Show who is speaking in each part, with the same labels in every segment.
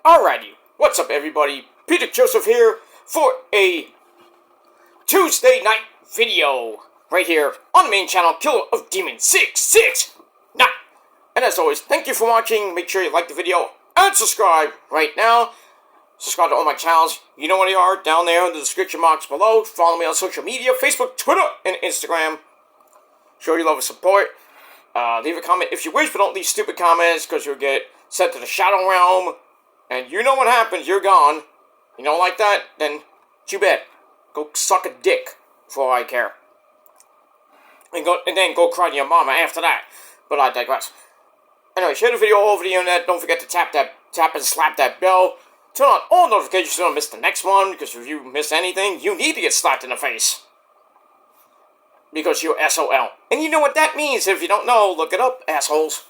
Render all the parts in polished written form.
Speaker 1: Alrighty, what's up everybody? Peter Joseph here for a Tuesday night video right here on the main channel, Killer of Demons 669. And as always, thank you for watching. Make sure you like the video and subscribe right now. Subscribe to all my channels. You know where they are, down there in the description box below. Follow me on social media, Facebook, Twitter, and Instagram. Show your love and support. Leave a comment if you wish, but don't leave stupid comments because you'll get sent to the Shadow Realm. And you know what happens, you're gone. You don't like that? Then, too bad. Go suck a dick before I care. And then go cry to your mama after that. But I digress. Anyway, share the video all over the internet. Don't forget to tap and slap that bell. Turn on all notifications so you don't miss the next one. Because if you miss anything, you need to get slapped in the face. Because you're SOL. And you know what that means. If you don't know, look it up, assholes.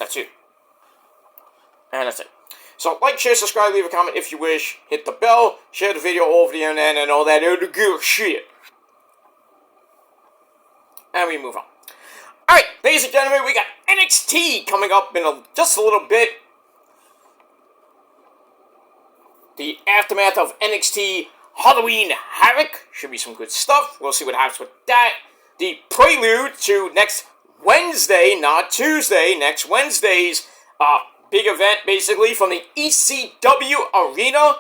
Speaker 1: That's it. And that's it. So, like, share, subscribe, leave a comment if you wish. Hit the bell, share the video all over the internet, and all that other good shit. And we move on. Alright, ladies and gentlemen, we got NXT coming up in just a little bit. The aftermath of NXT Halloween Havoc. Should be some good stuff. We'll see what happens with that. The prelude to next Wednesday, not Tuesday, next Wednesday's big event, basically, from the ECW Arena,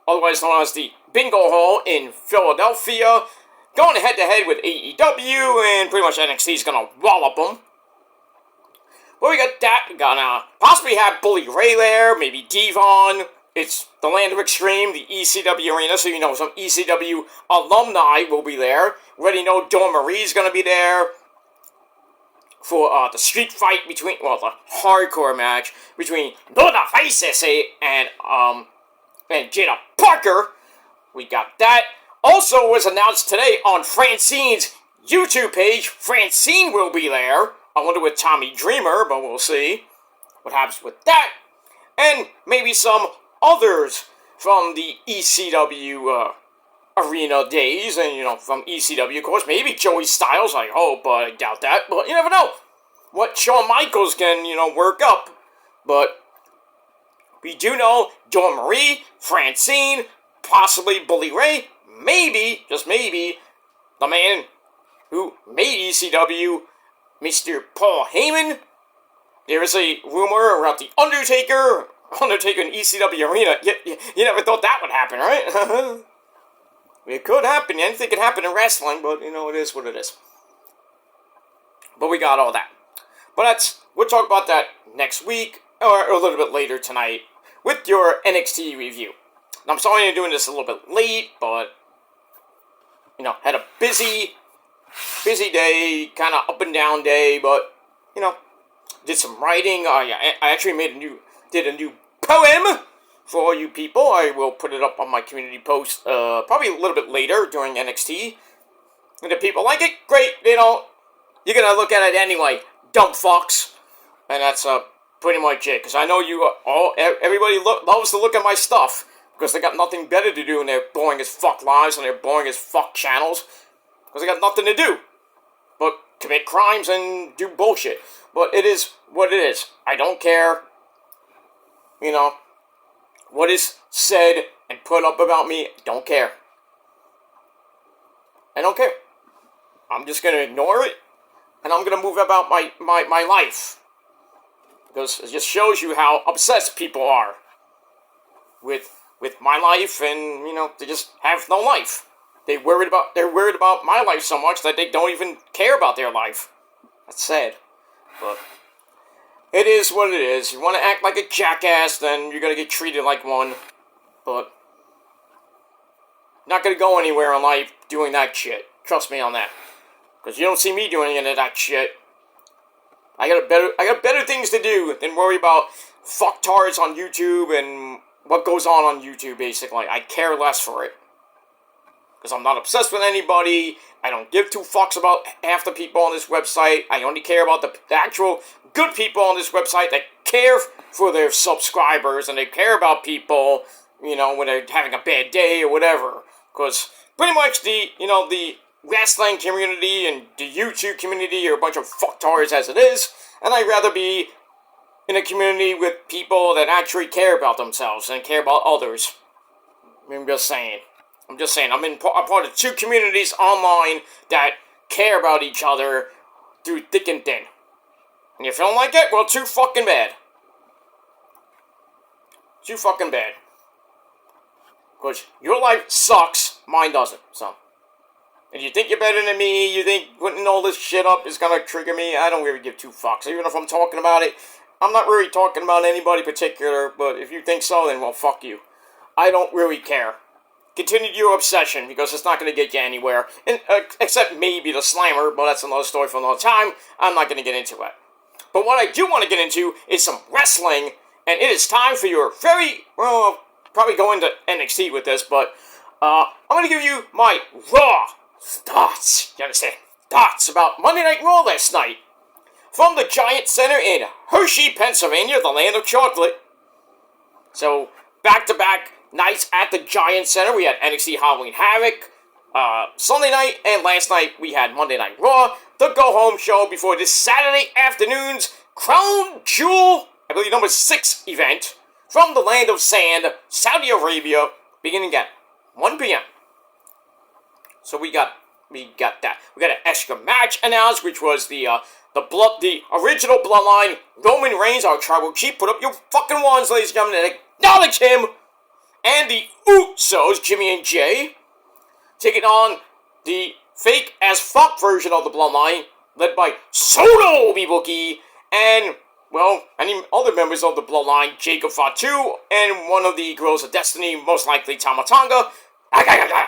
Speaker 1: otherwise known as the Bingo Hall in Philadelphia, going head-to-head with AEW, and pretty much NXT's gonna wallop them. But we got that. We're gonna possibly have Bully Ray there, maybe Devon. It's the Land of Extreme, the ECW Arena, so you know some ECW alumni will be there. We already know Dawn Marie's gonna be there for the street fight between, well, the hardcore match between Donna Faisese and Jada Parker. We got that. Also was announced today on Francine's YouTube page. Francine will be there. I wonder with Tommy Dreamer, but we'll see what happens with that. And maybe some others from the ECW Arena days, and, you know, from ECW, of course. Maybe Joey Styles, I hope, but I doubt that. But you never know what Shawn Michaels can, you know, work up. But we do know Dawn Marie, Francine, possibly Bully Ray, maybe, just maybe, the man who made ECW, Mr. Paul Heyman. There is a rumor about the Undertaker in ECW Arena. You never thought that would happen, right? It could happen. Anything could happen in wrestling, but, you know, it is what it is. But we got all that. But we'll talk about that next week, or a little bit later tonight, with your NXT review. Now, I'm sorry I'm doing this a little bit late, but, you know, had a busy day, kind of up and down day, but, you know, did some writing. I actually did a new poem for all you people. I will put it up on my community post, probably a little bit later during NXT. And if people like it, great. You know, you're gonna look at it anyway, dumb fucks. And that's pretty much it. Because I know everybody loves to look at my stuff because they got nothing better to do in their boring as fuck lives and their boring as fuck channels. Because they got nothing to do but commit crimes and do bullshit. But it is what it is. I don't care. You know, what is said and put up about me, don't care. I don't care. I'm just going to ignore it, and I'm going to move about my life. Because it just shows you how obsessed people are with my life, and, you know, they just have no life. They're worried about my life so much that they don't even care about their life. That's sad. But it is what it is. You want to act like a jackass, then you're going to get treated like one. But not going to go anywhere in life doing that shit. Trust me on that. Because you don't see me doing any of that shit. I got better things to do than worry about fucktards on YouTube and what goes on YouTube, basically. I care less for it. Because I'm not obsessed with anybody. I don't give two fucks about half the people on this website. I only care about the actual good people on this website that care for their subscribers and they care about people, you know, when they're having a bad day or whatever. Because pretty much the wrestling community and the YouTube community are a bunch of fucktards as it is, and I'd rather be, in a community with people that actually care about themselves and care about others. I'm just saying. I'm part of 2 communities online that care about each other through thick and thin. And if you don't like it, well, too fucking bad. Too fucking bad. Because your life sucks, mine doesn't, so. And you think you're better than me, you think putting all this shit up is gonna trigger me, I don't really give 2 fucks. Even if I'm talking about it, I'm not really talking about anybody particular, but if you think so, then well, fuck you. I don't really care. Continue your obsession, because it's not gonna get you anywhere. And, except maybe the Slammer, but that's another story for another time. I'm not gonna get into it. But what I do want to get into is some wrestling, and it is time for your very, well, probably go into NXT with this, but I'm going to give you my Raw thoughts, you understand? Thoughts about Monday Night Raw last night. From the Giant Center in Hershey, Pennsylvania, the land of chocolate. So, back-to-back nights at the Giant Center, we had NXT Halloween Havoc, Sunday night, and last night we had Monday Night Raw, the go-home show before this Saturday afternoon's Crown Jewel, I believe number 6 event, from the land of sand, Saudi Arabia, beginning at 1 p.m. So we got that. We got an extra match announced, which was the original Bloodline, Roman Reigns, our tribal chief. Put up your fucking ones, ladies and gentlemen, and acknowledge him. And the Usos, Jimmy and Jay, taking on the fake as fuck version of the Bloodline, led by Solo Ibuki, and, well, any other members of the Bloodline, Jacob Fatu, and one of the Girls of Destiny, most likely Tama Tonga.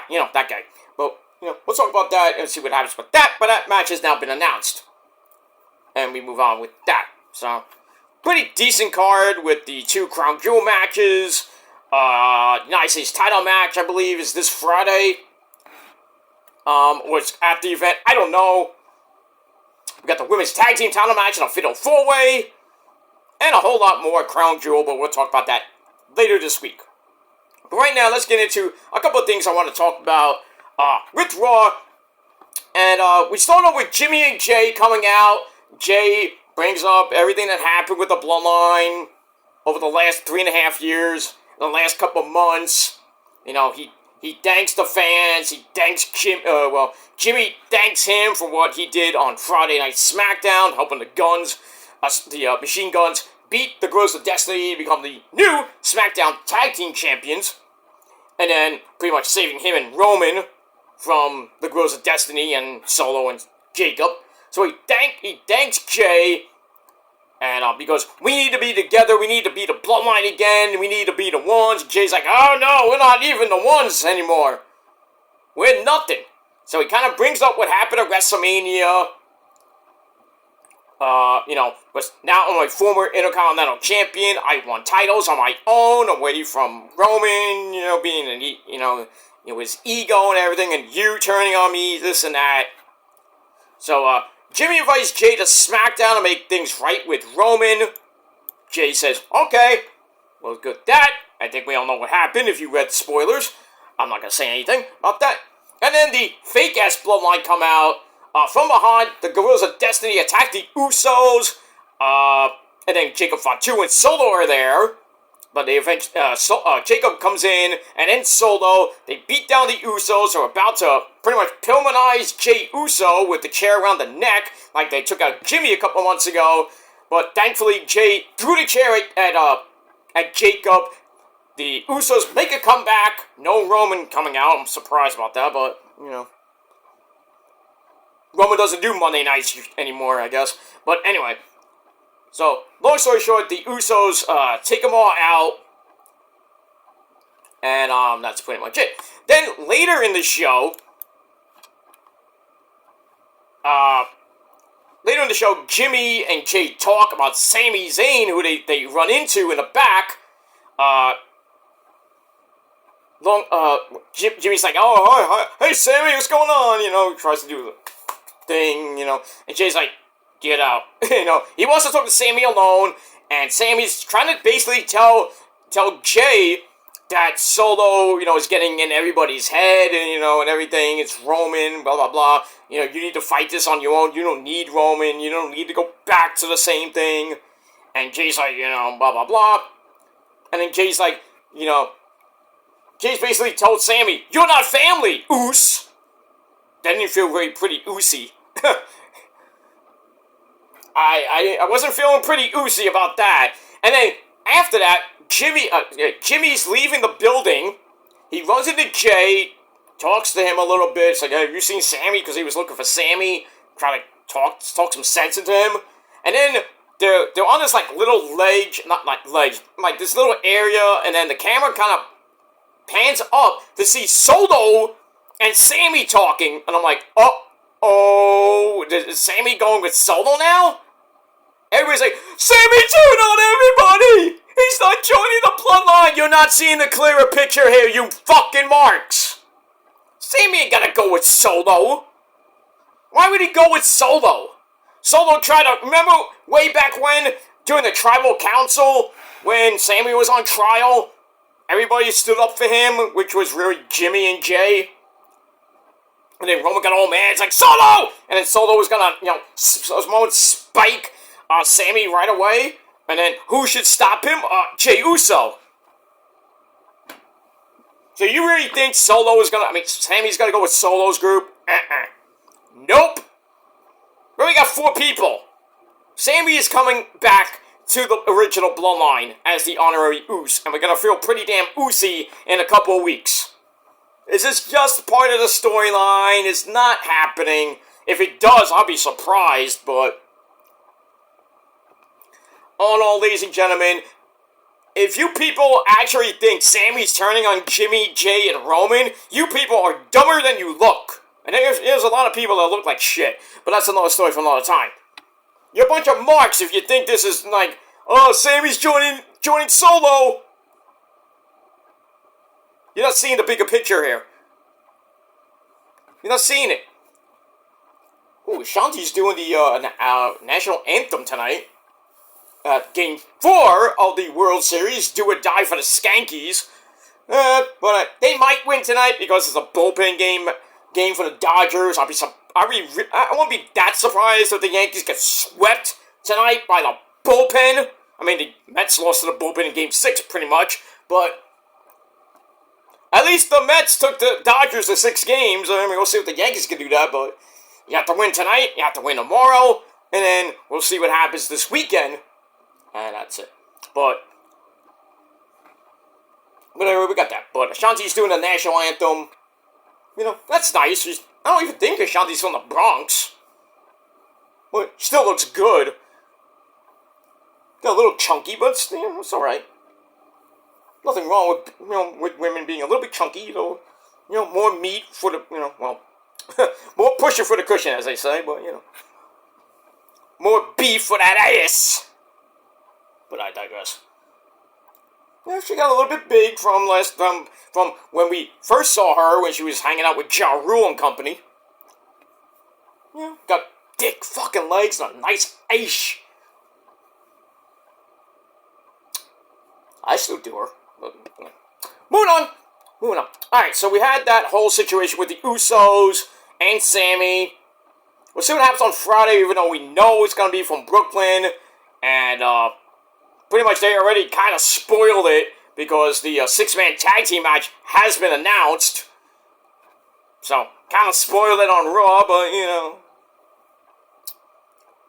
Speaker 1: You know, that guy. But, you know, we'll talk about that and see what happens with that, but that match has now been announced. And we move on with that. So, pretty decent card with the 2 Crown Jewel matches. United States title match, I believe, is this Friday. Was at the event, I don't know. We got the women's tag team title match in a fatal 4-way. And a whole lot more Crown Jewel, but we'll talk about that later this week. But right now, let's get into a couple of things I want to talk about with Raw. And we start off with Jimmy and Jay coming out. Jay brings up everything that happened with the Bloodline over the last 3.5 years, the last couple of months. You know, he thanks the fans, he thanks Jimmy thanks him for what he did on Friday Night SmackDown, helping the Guns, the Machine Guns, beat the Girls of Destiny and become the new SmackDown Tag Team Champions. And then pretty much saving him and Roman from the Girls of Destiny and Solo and Jacob. So he thanks Jay, and because we need to be together, we need to be the Bloodline again, we need to be the ones. Jay's like, oh no, we're not even the ones anymore. We're nothing. So he kind of brings up what happened at WrestleMania. Was now I'm a former Intercontinental Champion. I won titles on my own, away from Roman, being his ego and everything, and you turning on me, this and that. So, Jimmy invites Jay to SmackDown to make things right with Roman. Jay says, okay, well, good that. I think we all know what happened if you read the spoilers. I'm not going to say anything about that. And then the fake-ass Bloodline come out. From behind, the Guerrillas of Destiny attack the Usos. And then Jacob Fatu and Solo are there. But they eventually, Jacob comes in, and then Solo, they beat down the Usos, are about to pretty much Pillmanize Jey Uso with the chair around the neck, like they took out Jimmy a couple months ago. But thankfully, Jay threw the chair at Jacob. The Usos make a comeback. No Roman coming out. I'm surprised about that, but, Roman doesn't do Monday nights anymore, I guess. But anyway. So, long story short, the Usos take them all out. And that's pretty much it. Then, later in the show, Jimmy and Jay talk about Sami Zayn, who they run into in the back. Jimmy's like, oh, hi, hey, Sammy, what's going on? Tries to do the thing, and Jay's like, get out. He wants to talk to Sammy alone, and Sammy's trying to basically tell Jay that Solo, is getting in everybody's head, and everything. It's Roman, blah, blah, blah. You need to fight this on your own. You don't need Roman. You don't need to go back to the same thing. And Jay's like, blah, blah, blah. And then Jay's like, Jay's basically told Sammy, you're not family, oos. That didn't feel very pretty oosy. I wasn't feeling pretty oosy about that. And then after that, Jimmy's leaving the building. He runs into Jay, talks to him a little bit. It's like, hey, have you seen Sammy? Because he was looking for Sammy. Trying to talk some sense into him. And then they're on this like little ledge, not like ledge, like this little area. And then the camera kind of pans up to see Solo and Sammy talking. And I'm like, oh, is Sammy going with Solo now? Everybody's like, Sammy turned on everybody! He's not joining the bloodline! You're not seeing the clearer picture here, you fucking marks! Sammy ain't gonna go with Solo. Why would he go with Solo? Solo tried to, remember way back when, during the tribal council, when Sammy was on trial, everybody stood up for him, which was really Jimmy and Jay. And then Roman got all mad, it's like, Solo! And then Solo was gonna, those moments spike Sammy right away. And then, who should stop him? Jey Uso. So you really think Sammy's gonna go with Solo's group? Nope. We only got 4 people. Sammy is coming back to the original bloodline as the honorary Oos, and we're gonna feel pretty damn oosy in a couple of weeks. Is this just part of the storyline? It's not happening. If it does, I'll be surprised, but all in all, ladies and gentlemen, if you people actually think Sammy's turning on Jimmy, Jay, and Roman, you people are dumber than you look. And there's a lot of people that look like shit, but that's another story for another time. You're a bunch of marks if you think this is like, oh, Sammy's joining Solo. You're not seeing the bigger picture here. You're not seeing it. Ooh, Shanti's doing the national anthem tonight. Game 4 of the World Series, do or die for the Skankies. But they might win tonight because it's a bullpen game for the Dodgers. I won't be that surprised if the Yankees get swept tonight by the bullpen. I mean, the Mets lost to the bullpen in Game 6 pretty much, but at least the Mets took the Dodgers to 6 games. I mean, we'll see if the Yankees can do that, but you have to win tonight, you have to win tomorrow, and then we'll see what happens this weekend. And that's it. But whatever, we got that. But Ashanti's doing the national anthem. That's nice. I don't even think Ashanti's from the Bronx. But she still looks good. Got a little chunky, but it's alright. Nothing wrong with with women being a little bit chunky. More meat for the more pusher for the cushion, as they say. But more beef for that ass. But I digress. Yeah, she got a little bit big from when we first saw her when she was hanging out with Ja Rule and company. Yeah, got thick fucking legs and a nice ace. I still do her. But, Moving on. Alright, so we had that whole situation with the Usos and Sammy. We'll see what happens on Friday, even though we know it's going to be from Brooklyn. And, pretty much they already kind of spoiled it because the 6-man tag team match has been announced. So, kind of spoiled it on Raw, but,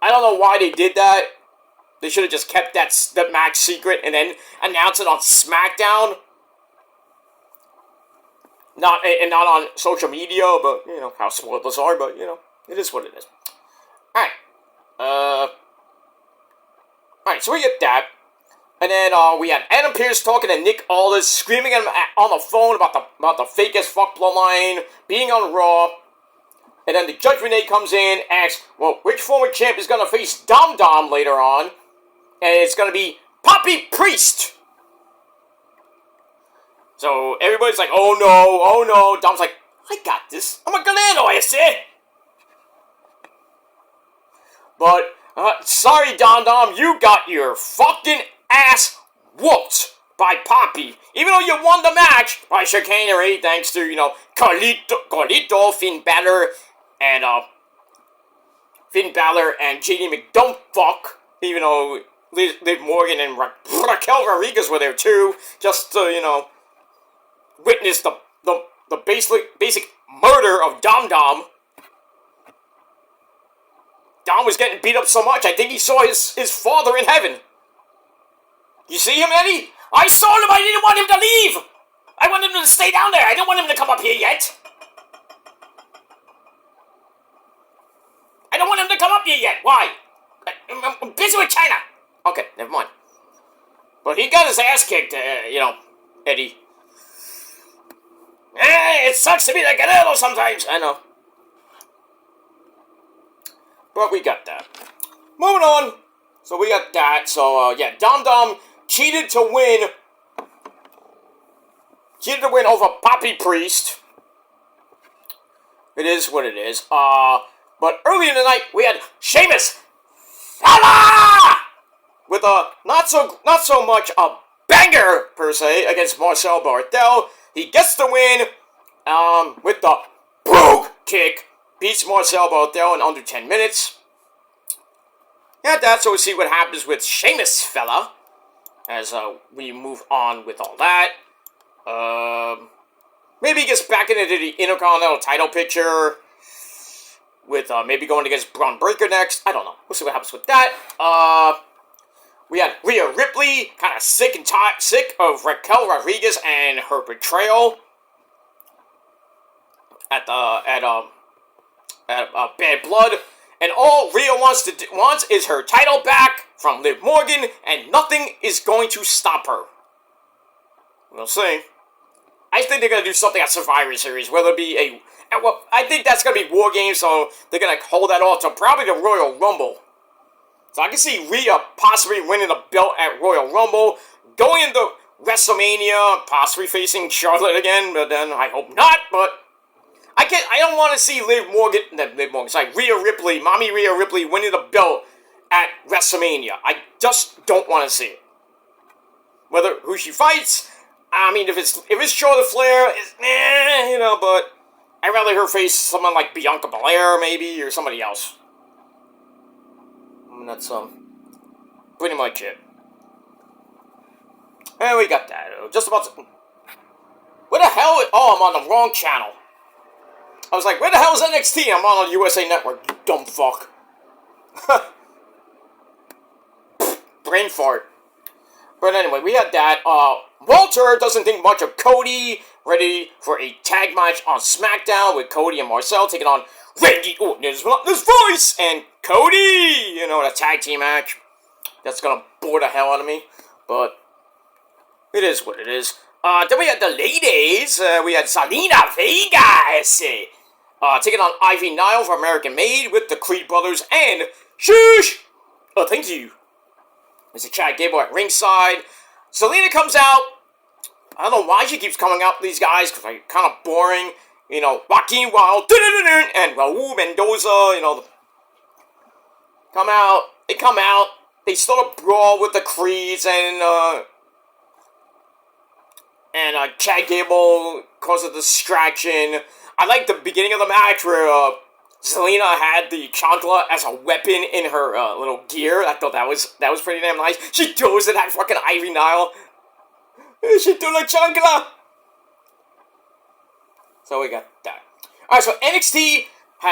Speaker 1: I don't know why they did that. They should have just kept that match secret and then announced it on SmackDown. Not on social media, but, how spoilers are, but, it is what it is. Alright. Alright, so we get that. And then we had Adam Pearce talking to Nick Aldis, screaming at him on the phone about the fake as fuck bloodline being on Raw. And then the Judgment Day comes in, asks, well, which former champ is going to face Dom Dom later on? And it's going to be Poppy Priest. So everybody's like, oh no. Dom's like, I got this. I'm a Galeno, I say. But, sorry, Dom Dom, you got your fucking ass whooped by Poppy. Even though you won the match by chicanery, thanks to, Carlito, Finn Balor, and JD McDumpfuck. Even though Liv Morgan and Raquel Rodriguez were there too, just to, witness the basic murder of Dom Dom. Dom was getting beat up so much, I think he saw his father in heaven. You see him, Eddie? I saw him, I didn't want him to leave! I wanted him to stay down there, I didn't want him to come up here yet! I don't want him to come up here yet, why? I'm busy with China! Okay, never mind. But he got his ass kicked, Eddie. It sucks to be the Canelo sometimes, I know. But we got that. Moving on. So we got that. So, Dom Dom cheated to win. Cheated to win over Poppy Priest. It is what it is. But early in the night, we had Sheamus Fella! With a not so much a banger, per se, against Marcel Barthel. He gets the win with the Brogue Kick. Beats Marcel Barthel in under 10 minutes. Yeah, that's so we'll see what happens with Sheamus Fella. As we move on with all that. Maybe he gets back into the Intercontinental title picture. With maybe going against Braun Breaker next. I don't know. We'll see what happens with that. We had Rhea Ripley, kind of sick of Raquel Rodriguez and her betrayal at Bad Blood, and all Rhea wants is her title back from Liv Morgan, and nothing is going to stop her. We'll see. I think they're gonna do something at Survivor Series, whether it be I think that's gonna be War Games, so they're gonna hold that off to probably the Royal Rumble. So I can see Rhea possibly winning the belt at Royal Rumble, going into WrestleMania, possibly facing Charlotte again, but then I hope not, but I don't want to see Rhea Ripley, Mommy Rhea Ripley winning the belt at WrestleMania. I just don't want to see it. Who she fights, I mean, if it's Charlotte Flair, but I'd rather her face someone like Bianca Belair, maybe, or somebody else. And that's, pretty much it. And we got that. Just about to... Where the hell... Oh, I'm on the wrong channel. I was like, where the hell is NXT? I'm on the USA Network, you dumb fuck. Brain fart. But anyway, we had that. Walter doesn't think much of Cody. Ready for a tag match on SmackDown with Cody and Marcel taking on Randy Orton's voice and Cody. The tag team match. That's gonna bore the hell out of me. But it is what it is. Then we had the ladies. We had Zelina Vega taking on Ivy Nile for American Made with the Creed Brothers and Shush. Oh, thank you. Mr. Chad Gable at ringside. Zelina comes out. I don't know why she keeps coming out with these guys, because they're kind of boring. Joaquin Wild and Raul Mendoza, come out. They come out. They start a brawl with the Creeds, and Chad Gable causes a distraction. I like the beginning of the match where Zelina had the chancla as a weapon in her little gear. I thought that was pretty damn nice. She throws it at fucking Ivy Nile. She threw the chancla. So we got that. Alright, so NXT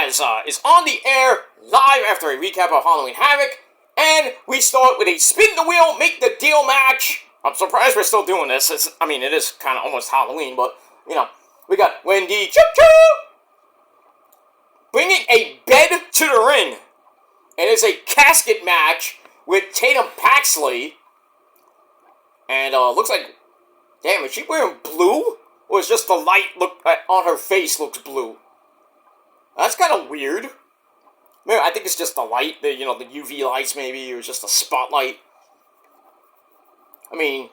Speaker 1: is on the air live after a recap of Halloween Havoc, and we start with a spin the wheel, make the deal match. I'm surprised we're still doing this. It is kind of almost Halloween, but we got Wendy Choo Choo bringing a bed to the ring, and it's a casket match with Tatum Paxley, and looks like, damn, is she wearing blue? Or is just the light on her face looks blue? That's kind of weird. Maybe, I think it's just the light, the UV lights maybe, or just a spotlight. I mean,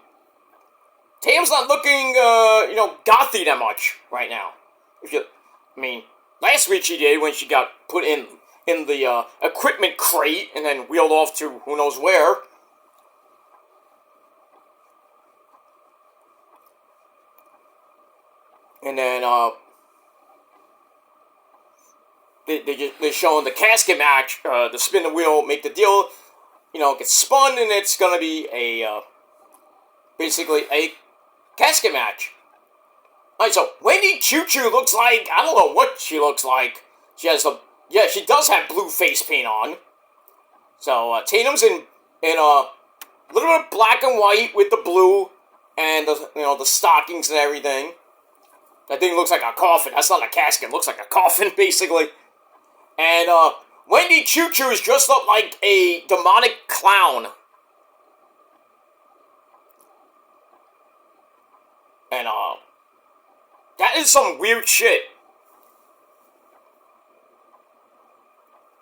Speaker 1: Tatum's not looking, gothy that much right now. Last week she did when she got put in the equipment crate and then wheeled off to who knows where. And then, they're showing the casket match, the spin the wheel, make the deal. gets spun, and it's gonna be a basically a casket match. Alright, so Wendy Choo Choo looks like, I don't know what she looks like. She has she does have blue face paint on. So Tatum's in a little bit of black and white with the blue and the stockings and everything. That thing looks like a coffin. That's not a casket. It looks like a coffin, basically. And Wendy Choo Choo is dressed up like a demonic clown. And that is some weird shit.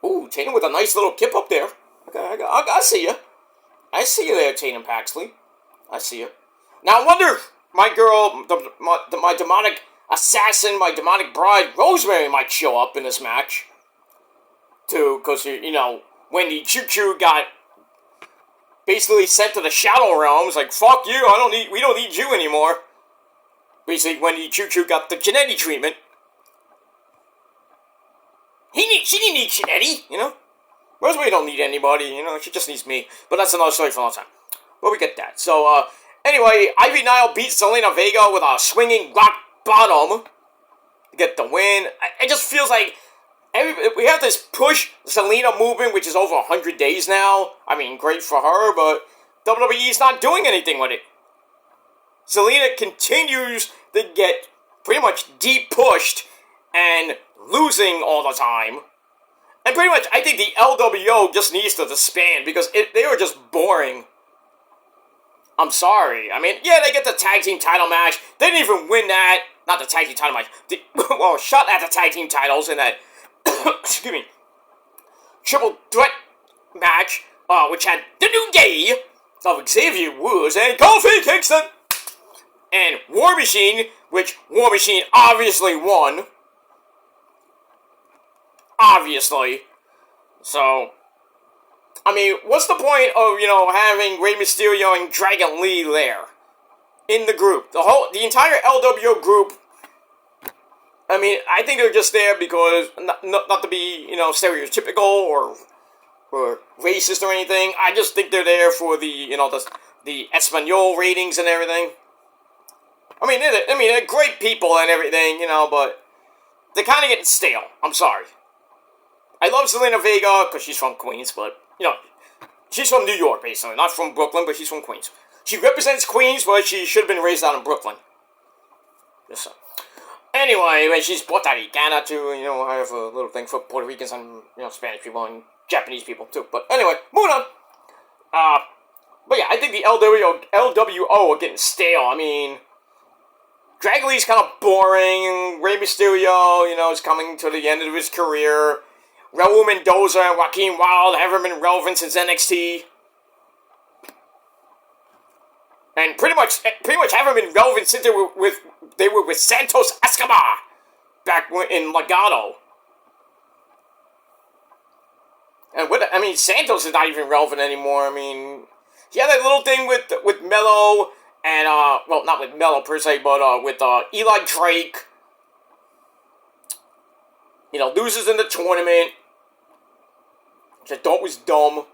Speaker 1: Ooh, Tatum with a nice little kip up there. Okay, I see you. I see you there, Tatum Paxley. I see you. Now, I wonder if my girl, my demonic assassin, my demonic bride, Rosemary, might show up in this match. Too, because, Wendy Choo Choo got basically sent to the Shadow Realms. Like, fuck you, we don't need you anymore. Basically, Wendy Choo Choo got the Jannetty treatment. She didn't need Jannetty, Rosemary don't need anybody, she just needs me. But that's another story for another time. But we get that. So, anyway, Ivy Nile beats Zelina Vega with a swinging rock bottom to get the win. It just feels like we have this push Zelina movement, which is over 100 days now. I mean, great for her, but WWE's not doing anything with it. Zelina continues to get pretty much deep pushed and losing all the time. And pretty much, I think the LWO just needs to disband because they were just boring. I'm sorry. I mean, yeah, they get the tag team title match. They didn't even win that. Not the tag team title match. Shot at the tag team titles in that, excuse me, triple threat match, which had the New Day of Xavier Woods and Kofi Kingston. And War Machine, which War Machine obviously won. Obviously. So, I mean, what's the point of, having Rey Mysterio and Dragon Lee there? In the group. The entire LWO group, I mean, I think they're just there because, not to be, stereotypical or racist or anything. I just think they're there for the Espanol ratings and everything. I mean, they're great people and everything, but they're kind of getting stale. I'm sorry. I love Zelina Vega because she's from Queens, but, she's from New York, basically. Not from Brooklyn, but she's from Queens. She represents Queens, but she should have been raised out in Brooklyn. Just so. Anyway, she's Puerto Ricana, too. I have a little thing for Puerto Ricans and, Spanish people and Japanese people, too. But anyway, moving on. But yeah, I think the LWO are getting stale. I mean, Dragon Lee's kind of boring. Rey Mysterio, is coming to the end of his career. Raul Mendoza and Joaquin Wilde haven't been relevant since NXT. And pretty much haven't been relevant since they were with Santos Escobar back in Legado. And Santos is not even relevant anymore. I mean, he had that little thing with Mello and not with Mello per se, but with Eli Drake. Loses in the tournament, which I thought was dumb.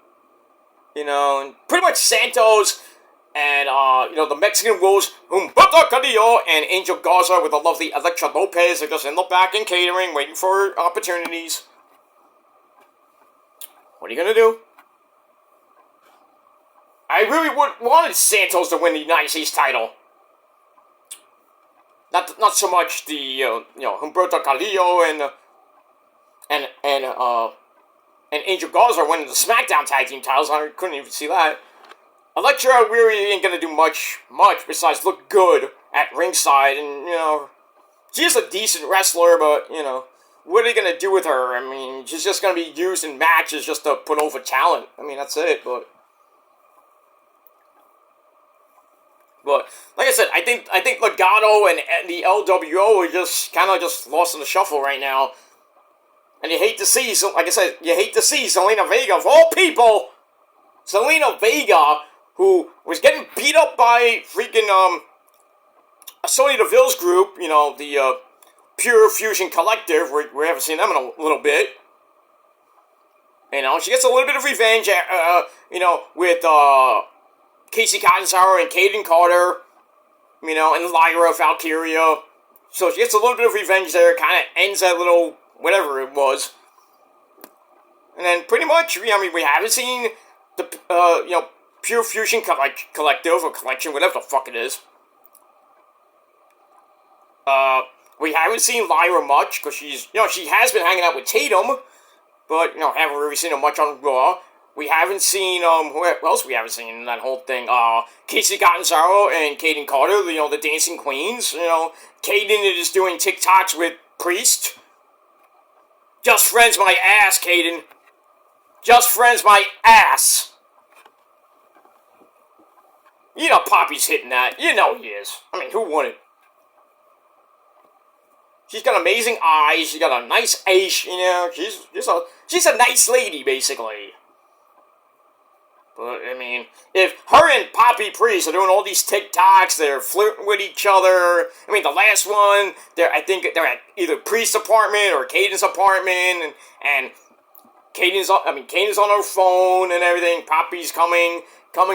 Speaker 1: And pretty much Santos and, the Mexican Wolves, Humberto Carrillo and Angel Garza with the lovely Elektra Lopez are just in the back in catering, waiting for opportunities. What are you gonna do? I really wanted Santos to win the United States title. Not so much the, Humberto Carrillo and Angel Garza winning the SmackDown Tag Team titles. I couldn't even see that. Elektra really ain't gonna do much besides look good at ringside, and, she's a decent wrestler, but, what are they gonna do with her? I mean, she's just gonna be used in matches just to put over talent. I mean, that's it, but like I said, I think Legado and the LWO are just kind of just lost in the shuffle right now. And you hate to see, like I said, Zelina Vega, of all people, Zelina Vega, who was getting beat up by freaking, Sonya Deville's group, the, Pure Fusion Collective, we haven't seen them in a little bit. You know, she gets a little bit of revenge, with Casey Catanzaro and Kayden Carter, you know, and Lyra Valkyria. So she gets a little bit of revenge there, kind of ends that little, whatever it was. And then pretty much, I mean, we haven't seen the, Pure Fusion Collective or Collection, whatever the fuck it is. We haven't seen Lyra much, because she has been hanging out with Tatum, but, haven't really seen her much on Raw. We haven't seen, who else we haven't seen in that whole thing? Casey Catanzaro and Kayden Carter, the Dancing Queens. Kayden is doing TikToks with Priest. Just friends my ass, Kayden. Just friends my ass. You know Poppy's hitting that. You know he is. I mean, who wouldn't? She's got amazing eyes. She's got a nice ace. She's a nice lady, basically. But, I mean, if her and Poppy Priest are doing all these TikToks, they're flirting with each other. I mean, the last one, I think they're at either Priest's apartment or Kayden's apartment, and Kayden's on her phone and everything. Poppy's coming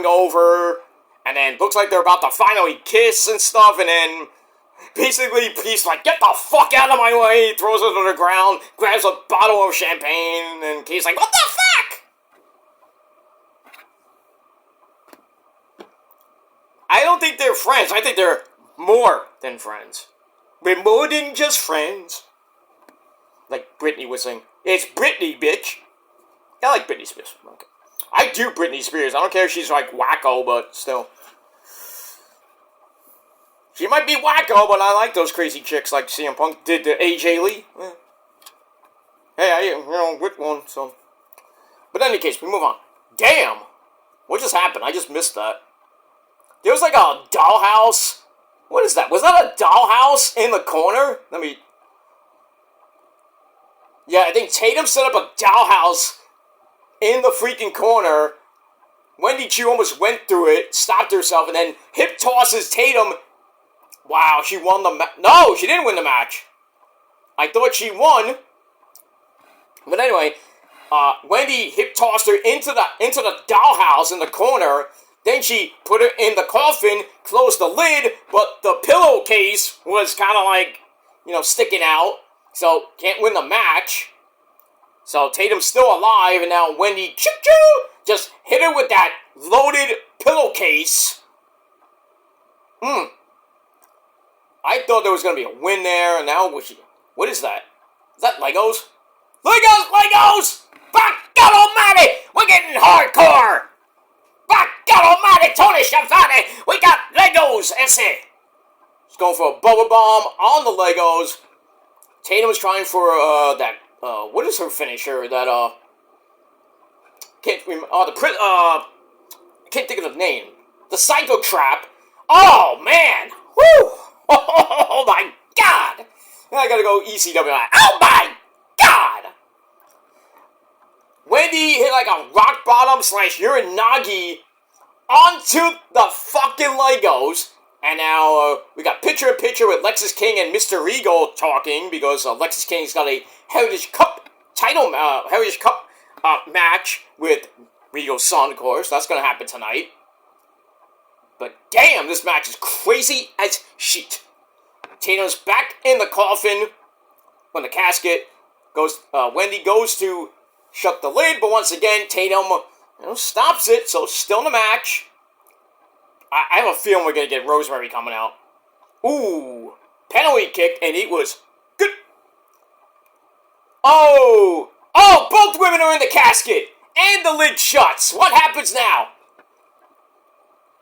Speaker 1: over, and then looks like they're about to finally kiss and stuff, and then basically Priest like, get the fuck out of my way, throws her to the ground, grabs a bottle of champagne, and Kayden's like, what the fuck? I don't think they're friends. I think they're more than friends. We're more than just friends. Like Britney was saying. It's Britney, bitch. I like Britney Spears. Okay. I do Britney Spears. I don't care if she's like wacko, but still. She might be wacko, but I like those crazy chicks like CM Punk did to AJ Lee. Yeah. Hey, I with one, so. But in any case, we move on. Damn! What just happened? I just missed that. There was like a dollhouse. What is that? Was that a dollhouse in the corner? Yeah, I think Tatum set up a dollhouse in the freaking corner. Wendy Chu almost went through it, stopped herself, and then hip tosses Tatum. Wow, she won the match. No, she didn't win the match. I thought she won. But anyway, Wendy hip tossed her into the dollhouse in the corner. Then she put her in the coffin, closed the lid, but the pillowcase was kind of like, sticking out. So, can't win the match. So, Tatum's still alive, and now Wendy, choo-choo, just hit her with that loaded pillowcase. I thought there was going to be a win there, and now what is that? Is that Legos? Legos! By God almighty, we're getting hardcore! By God almighty, Tony Schiavone, we got Legos, esse. He's going for a bubble bomb on the Legos. Tatum's trying for, what is her finisher? That, can't remember, can't think of the name. The Psycho Trap. Oh, man! Woo! Oh, my God! I gotta go ECW. Oh, my God! Wendy hit like a rock bottom / Uranagi onto the fucking Legos. And now we got picture-in-picture with Lexis King and Mr. Regal talking because Lexis King's got a Heritage Cup match with Regal's son, of course. That's going to happen tonight. But damn, this match is crazy as shit. Tatum's back in the coffin when the casket goes. Wendy goes to shut the lid, but once again, Tatum stops it, so still in the match. I have a feeling we're going to get Rosemary coming out. Ooh, penalty kick, and it was good. Oh, both women are in the casket, and the lid shuts. What happens now?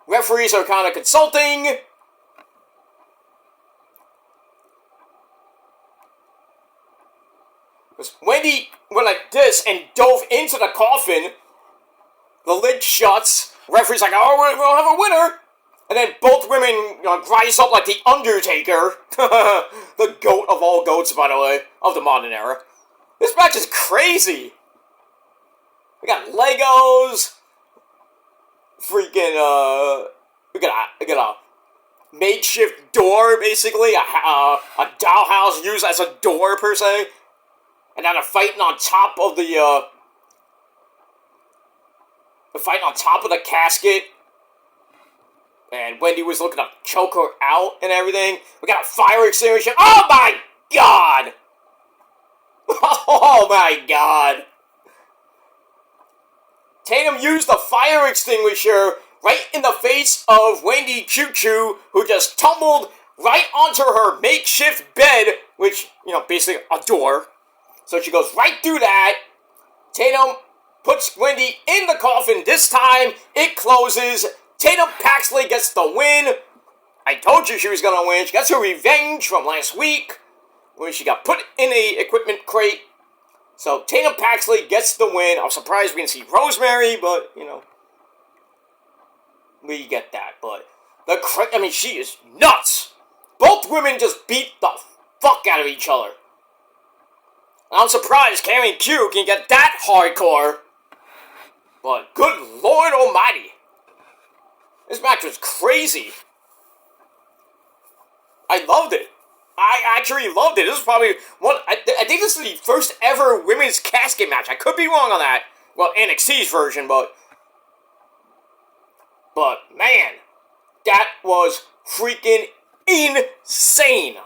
Speaker 1: Referees are kind of consulting. Wendy went like this and dove into the coffin. The lid shuts. Referee's like, oh, we'll have a winner. And then both women rise up like the Undertaker. The goat of all goats, by the way, of the modern era. This match is crazy. We got Legos. Freaking, we got a makeshift door, basically. A dollhouse used as a door, per se. And now they're fighting on top of the fighting on top of the casket. And Wendy was looking to choke her out and everything. We got a fire extinguisher. Oh my god! Oh my god! Tatum used the fire extinguisher right in the face of Wendy Choo Choo, who just tumbled right onto her makeshift bed, which, basically a door. So she goes right through that. Tatum puts Wendy in the coffin. This time, it closes. Tatum Paxley gets the win. I told you she was going to win. She gets her revenge from last week when she got put in a equipment crate. So Tatum Paxley gets the win. I'm surprised we didn't see Rosemary, but, we get that. But, she is nuts. Both women just beat the fuck out of each other. I'm surprised Karrion Q can get that hardcore. But good Lord Almighty. This match was crazy. I loved it. I actually loved it. This is probably one. I think this is the first ever women's casket match. I could be wrong on that. Well, NXT's version, but man, that was freaking insane.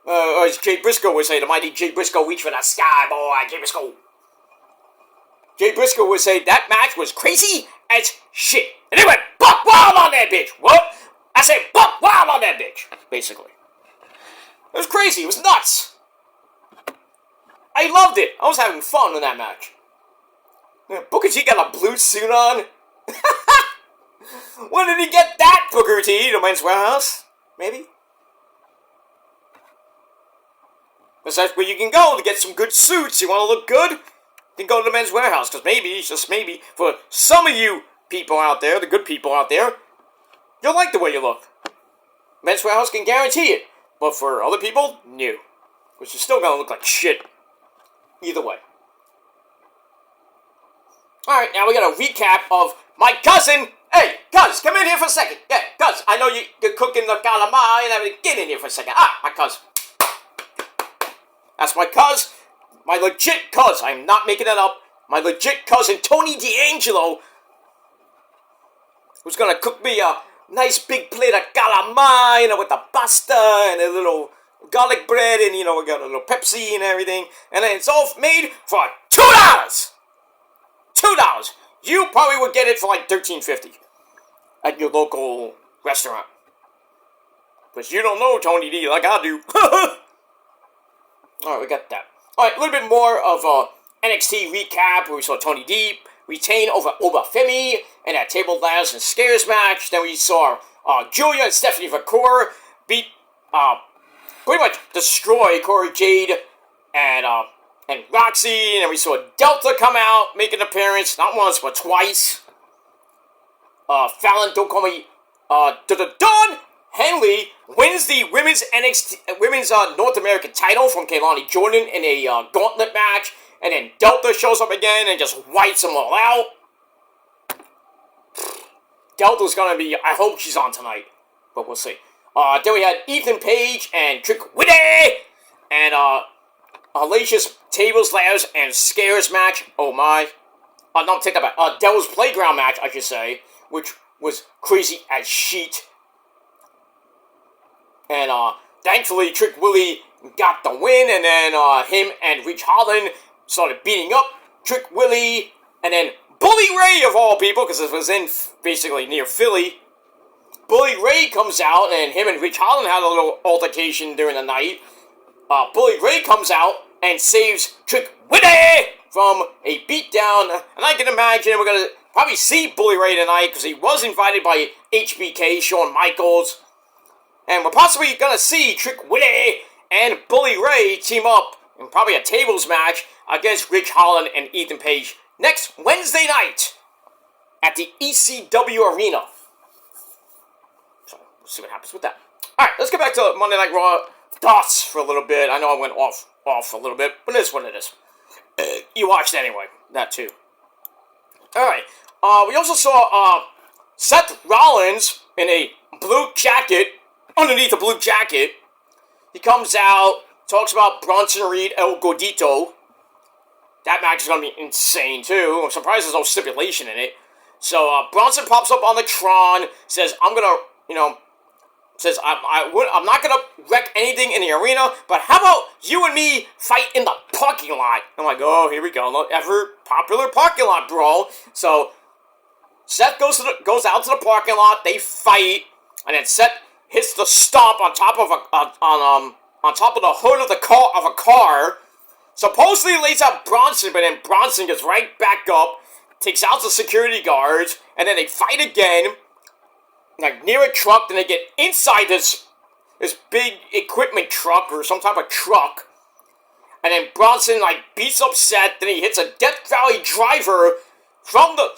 Speaker 1: As Jay Briscoe would say, the mighty Jay Briscoe, reach for the sky, boy, Jay Briscoe. Jay Briscoe would say that match was crazy as shit. And they went buck wild on that bitch. What? I said buck wild on that bitch, basically. It was crazy. It was nuts. I loved it. I was having fun in that match. Booker T got a blue suit on. When did he get that, Booker T? The Men's Warehouse? Maybe? Because that's where you can go to get some good suits. You want to look good? You can go to the Men's Warehouse. Because maybe, just maybe, for some of you people out there, the good people out there, you'll like the way you look. Men's Warehouse can guarantee it. But for other people, no. Which is still going to look like shit. Either way. Alright, now we got a recap of my cousin. Hey, cuz, come in here for a second. Yeah, cuz, I know you're cooking the calamari and everything. Get in here for a second. Ah, my cuz. That's my cuz. My legit cuz. I'm not making it up. My legit cousin, Tony D'Angelo, who's going to cook me a nice big plate of calamari, with the pasta and a little garlic bread and, we got a little Pepsi and everything. And then it's all made for $2! $2! You probably would get it for like $13.50 at your local restaurant. Because you don't know Tony D like I do. Alright, we got that. Alright, a little bit more of NXT recap where we saw Tony D retain over Obafemi in that table ladders and scares match. Then we saw Julia and Stephanie Vacour beat, pretty much destroy Corey Jade and Roxy. And then we saw Delta come out, make an appearance, not once, but twice. Fallon Dokomi, Dawn Henley wins the women's North American title from Kehlani Jordan in a gauntlet match. And then Delta shows up again and just wipes them all out. Delta's gonna be, I hope she's on tonight, but we'll see. Then we had Ethan Page and Trick Willie and Hellacious Tables, Ladders, and Scares match. Oh my. No, take that back. Devil's Playground match, I should say, which was crazy as shit. And thankfully, Trick Willie got the win, and then him and Rich Holland started beating up Trick Willie, and then Bully Ray, of all people, because this was in basically near Philly. Bully Ray comes out, and him and Rich Holland had a little altercation during the night. Bully Ray comes out and saves Trick Willie from a beatdown, and I can imagine we're going to probably see Bully Ray tonight, because he was invited by HBK, Shawn Michaels, and we're possibly going to see Trick Willie and Bully Ray team up in probably a tables match against Rich Holland and Ethan Page next Wednesday night at the ECW Arena. So, we'll see what happens with that. Alright, let's get back to Monday Night Raw thoughts for a little bit. I know I went off a little bit, but it is what it is. You watched anyway, that too. Alright, we also saw Seth Rollins in a blue jacket, underneath a blue jacket. He comes out, talks about Bronson Reed, El Gordito. That match is going to be insane, too. I'm surprised there's no stipulation in it. So, Bronson pops up on the Tron, says, I'm going to, says, I'm not going to wreck anything in the arena, but how about you and me fight in the parking lot? I'm like, oh, here we go. Ever popular parking lot brawl. So, Seth goes out to the parking lot, they fight, and then Seth hits the stomp on top of on top of the hood of a car. Supposedly lays out Bronson, but then Bronson gets right back up, takes out the security guards, and then they fight again, like near a truck. Then they get inside this big equipment truck or some type of truck, and then Bronson like beats up Seth. Then he hits a Death Valley driver from the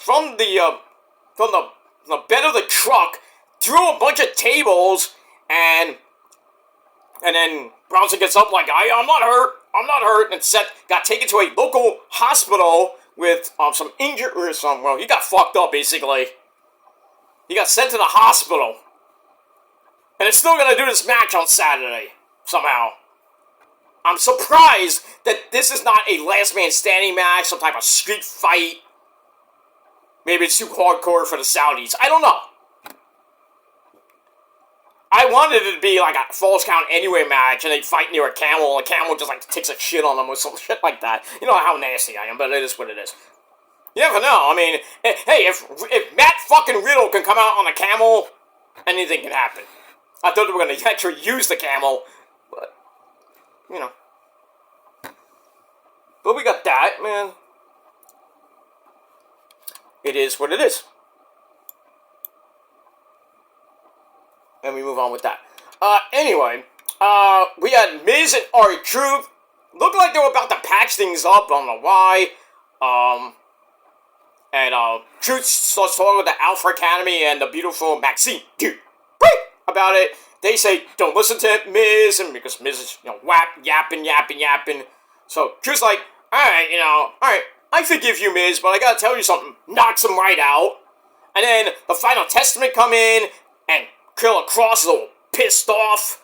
Speaker 1: bed of the truck through a bunch of tables, and then Bronson gets up like, I'm not hurt, and Seth got taken to a local hospital with some injury or some, well, he got fucked up, basically. He got sent to the hospital. And it's still gonna do this match on Saturday, somehow. I'm surprised that this is not a last man standing match, some type of street fight. Maybe it's too hardcore for the Saudis. I don't know. I wanted it to be like a Falls Count Anywhere match, and they fight near a camel, and the camel just like takes a shit on them or some shit like that. You know how nasty I am, but it is what it is. You never know. I mean, hey, if Matt fucking Riddle can come out on a camel, anything can happen. I thought they were going to actually use the camel, but, But we got that, man. It is what it is. And we move on with that. Anyway, we had Miz and R-Truth. Looked like they were about to patch things up. I don't know why. Truth starts talking with the Alpha Academy and the beautiful Maxine about it. They say, don't listen to Miz, and because Miz is, yapping. So Truth's like, alright, I forgive you, Miz, but I gotta tell you something. Knocks him right out. And then the Final Testament come in, and Killer Kross is a little pissed off.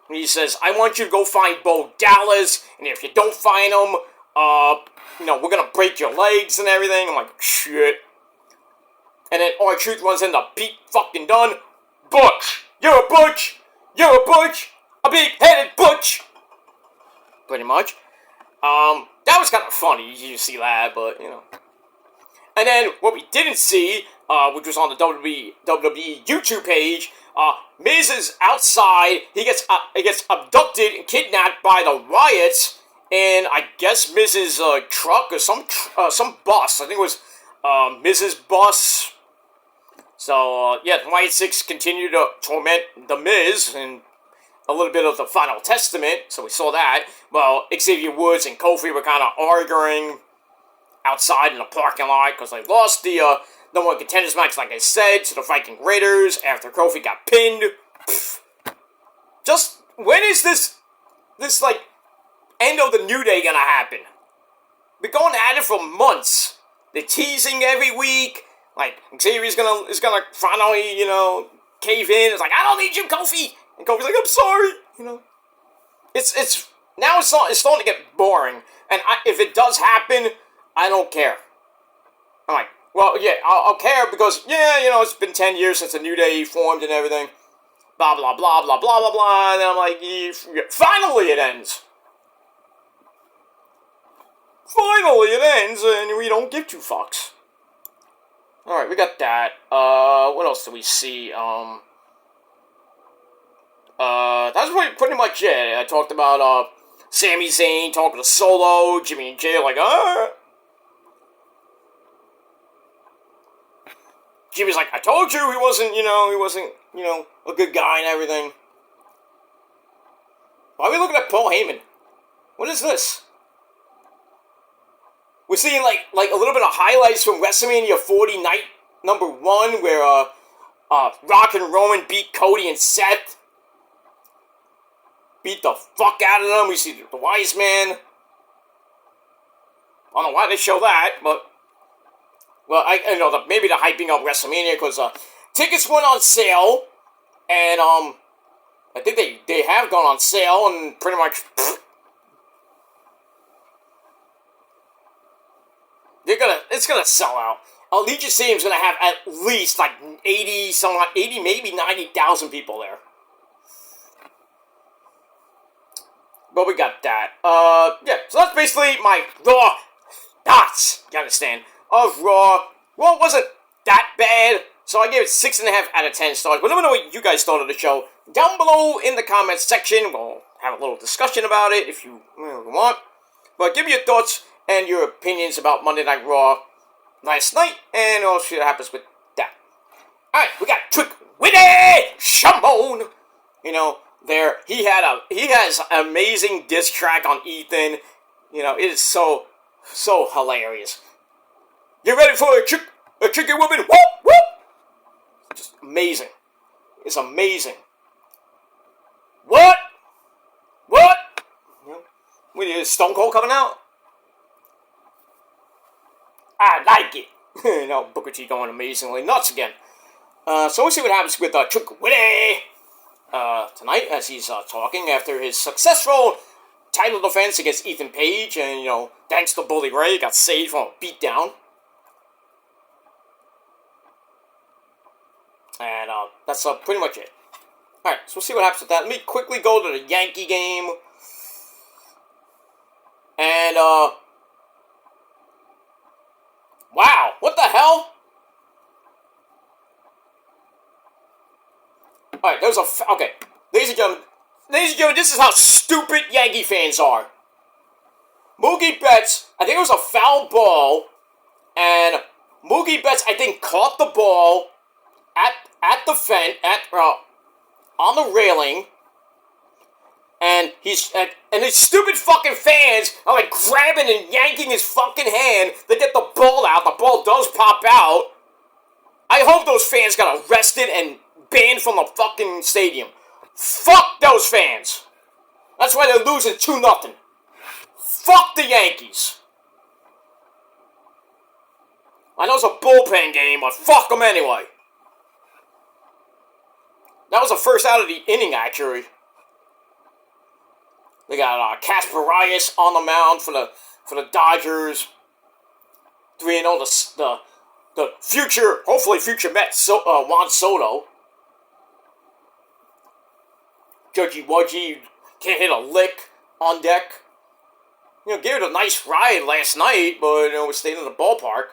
Speaker 1: And he says, I want you to go find Bo Dallas, and if you don't find him, we're gonna break your legs and everything. I'm like, shit. And then R-Truth runs in the Pete fucking Dunne. Butch! You're a butch! You're a butch! A big-headed butch! Pretty much. That was kind of funny, you see that, but, And then, what we didn't see, which was on the WWE YouTube page, Miz is outside, he gets abducted and kidnapped by the Wyatts, and I guess Miz's truck, or some bus, I think it was Miz's bus. So, the Wyatt Six continue to torment the Miz, and a little bit of the Final Testament, so we saw that. Well, Xavier Woods and Kofi were kind of arguing outside in the parking lot, because they lost the number one contenders match, like I said, to the Viking Raiders, after Kofi got pinned. Just, when is this end of the New Day gonna happen? We're going at it for months. They're teasing every week, like, Xavier's is gonna finally, cave in. It's like, I don't need you, Kofi! And Kofi's like, I'm sorry, It's starting to get boring. And if it does happen, I don't care. I'm like, well, yeah, I'll care because, it's been 10 years since the New Day formed and everything. Blah, blah, blah, blah, blah, blah, blah. And then I'm like, finally it ends. Finally it ends, and we don't give two fucks. Alright, we got that. What else do we see? That's pretty much it. I talked about, Sami Zayn talking to Solo, Jimmy and Jay like, Jimmy's like, I told you he wasn't, a good guy and everything. Why are we looking at Paul Heyman? What is this? We're seeing, like a little bit of highlights from WrestleMania 40 Night number 1, where, Rock and Roman beat Cody and Seth. Beat the fuck out of them. We see the Wise Man. I don't know why they show that, but... Well, maybe they're hyping up WrestleMania, because, tickets went on sale, and, I think they have gone on sale, and pretty much... gonna sell out. Allegiant Stadium's gonna have at least like 80, maybe 90,000 people there. But we got that. Yeah, so that's basically my Raw thoughts, you understand, of Raw. Raw wasn't that bad, so I gave it 6.5 out of 10 stars. But let me know what you guys thought of the show down below in the comments section. We'll have a little discussion about it if you want. But give me your thoughts and your opinions about Monday Night Raw last night, and we'll see what happens with that. Alright, we got Trick Witty Shimon. You know, there he has an amazing diss track on Ethan. You know, it is so hilarious. You ready for a chicken woman? Whoop whoop! Just amazing. It's amazing. What? When is Stone Cold coming out? I like it. You know, Booker T going amazingly nuts again. So we'll see what happens with Trick Witty tonight as he's talking after his successful title defense against Ethan Page, and, you know, thanks to Bully Ray, got saved from a beatdown. And that's pretty much it. Alright, so we'll see what happens with that. Let me quickly go to the Yankee game. And, wow, what the hell? Alright, there's okay. Ladies and gentlemen, this is how stupid Yankee fans are. Mookie Betts, I think it was a foul ball, and Mookie Betts, I think, caught the ball at the fence, on the railing, and these stupid fucking fans are like grabbing and yanking his fucking hand to get the ball out. The ball does pop out. I hope those fans got arrested and banned from the fucking stadium. Fuck those fans. That's why they're losing 2-0. Fuck the Yankees. I know it's a bullpen game, but fuck them anyway. That was the first out of the inning, actually. They got Casper Arias on the mound for the Dodgers. 3-0 the future, hopefully future Met, Juan Soto. Judgy Wudgy can't hit a lick on deck. You know, gave it a nice ride last night, but, you know, we stayed in the ballpark.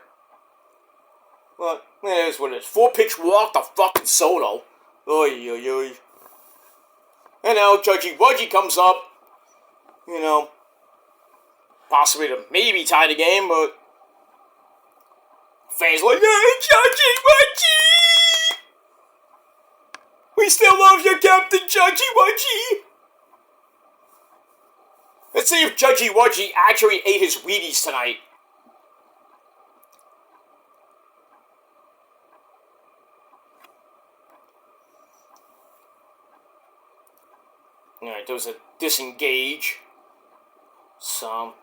Speaker 1: But, it is what it is. 4-pitch walk to fucking Soto. Oy, oy, oy. And now Judgy Wudgy comes up. You know, possibly to maybe tie the game, but fans like, hey, Judgy Wudgy! We still love you, Captain Judgy Wudgy! Let's see if Judgy Wudgy actually ate his Wheaties tonight. Alright, there was a disengage. Some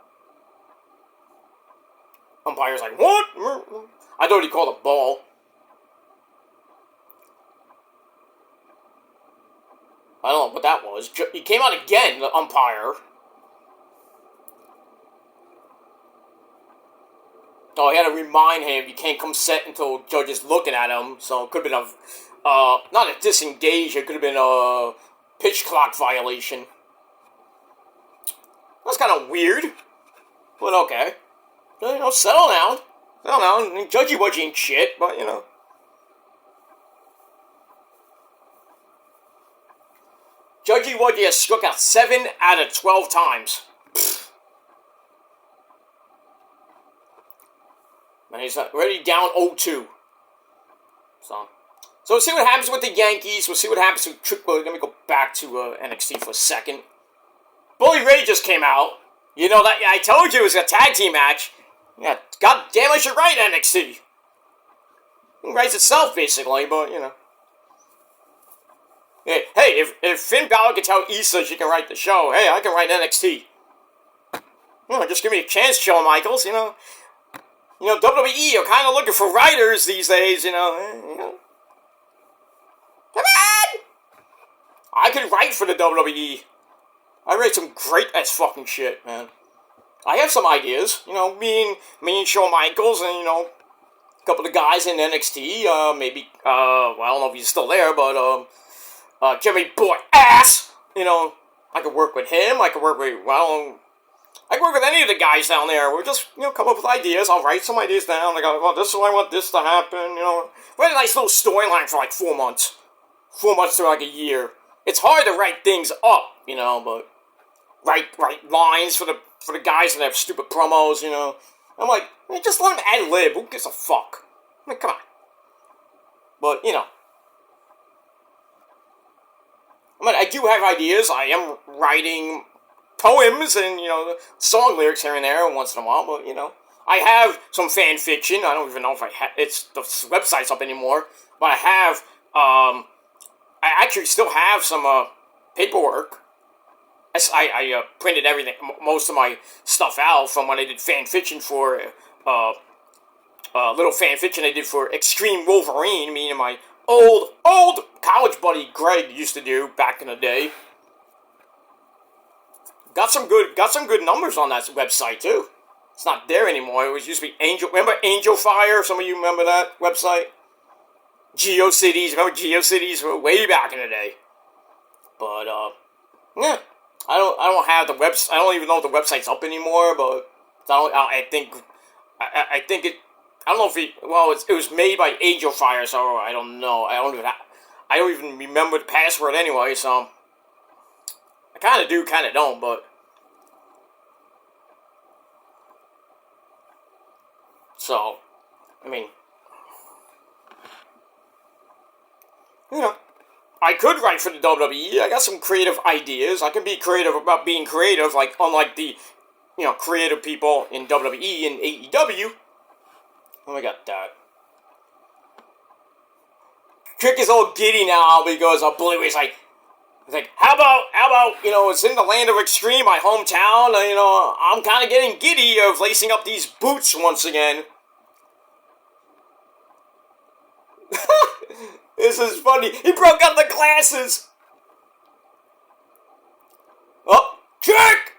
Speaker 1: umpire's like, what? I thought he called a ball. I don't know what that was. He came out again, the umpire. Oh, he had to remind him you can't come set until judge is looking at him. So it could have been not a disengage. It could have been a pitch clock violation. That's kind of weird, but okay. You know, settle down. Settle down. I mean, Judgy Wudgy ain't shit, but, you know. Judgy Wudgy has struck out 7 out of 12 times. And he's already down 0-2. So we'll see what happens with the Yankees. We'll see what happens with Trick Witty. Let me go back to NXT for a second. Bully Ray just came out. You know that I told you it was a tag team match. Yeah, god damn, I should write NXT. It writes itself basically, but you know. Hey, if Finn Balor can tell Issa she can write the show, hey, I can write NXT. You know, just give me a chance, Shawn Michaels. You know, WWE are kind of looking for writers these days. You know. Come on! I can write for the WWE. I write some great ass fucking shit, man. I have some ideas. Me and Shawn Michaels, and a couple of guys in NXT. Maybe well, I don't know if he's still there, but Jimmy Boy Ass. I could work with him. I could work with I can work with any of the guys down there. We'll just, come up with ideas. I'll write some ideas down. I go, well, this is what I want this to happen, We had a nice little storyline for like 4 months. 4 months to like a year. It's hard to write things up, but write lines for the guys that have stupid promos, I'm like, just let them ad-lib. Who gives a fuck? Come on. But, I do have ideas. I am writing poems and, song lyrics here and there once in a while, but, I have some fan fiction. I don't even know if the website's up anymore, but I actually still have some, paperwork. I printed everything, most of my stuff out from when I did fan fiction for, little fan fiction I did for Extreme Wolverine, me and my old college buddy Greg used to do back in the day. Got some good numbers on that website too. It's not there anymore. It was used to be Angel. Remember Angel Fire? Some of you remember that website? GeoCities. Remember GeoCities? Way back in the day. But yeah, I don't have the website. I don't even know if the website's up anymore. But I think it. I don't know if it was made by Angel Fire, so I don't know. I don't even remember the password anyway. So I kind of do, kind of don't, but. So, I could write for the WWE. I got some creative ideas. I can be creative about being creative, like, unlike the, creative people in WWE and AEW. Oh, I got that. Trick is all giddy now because Bully Ray's like, how about, it's in the land of Extreme, my hometown, I'm kind of getting giddy of lacing up these boots once again. This is funny. He broke out the glasses. Oh, Trick!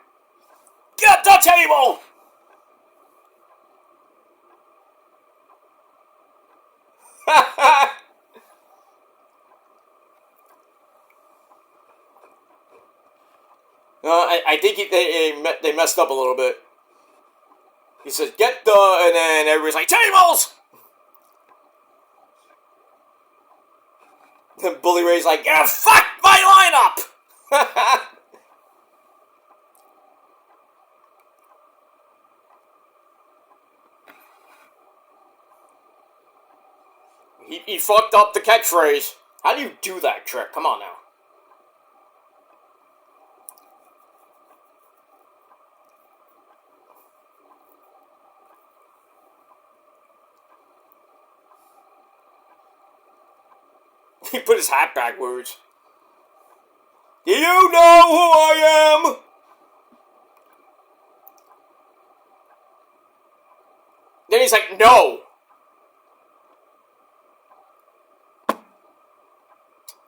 Speaker 1: Get the table! I think they messed up a little bit. He says, and then everybody's like, tables! And Bully Ray's like, yeah, fuck my lineup! he fucked up the catchphrase. How do you do that, Trick? Come on now. He put his hat backwards. Do you know who I am? Then he's like, no.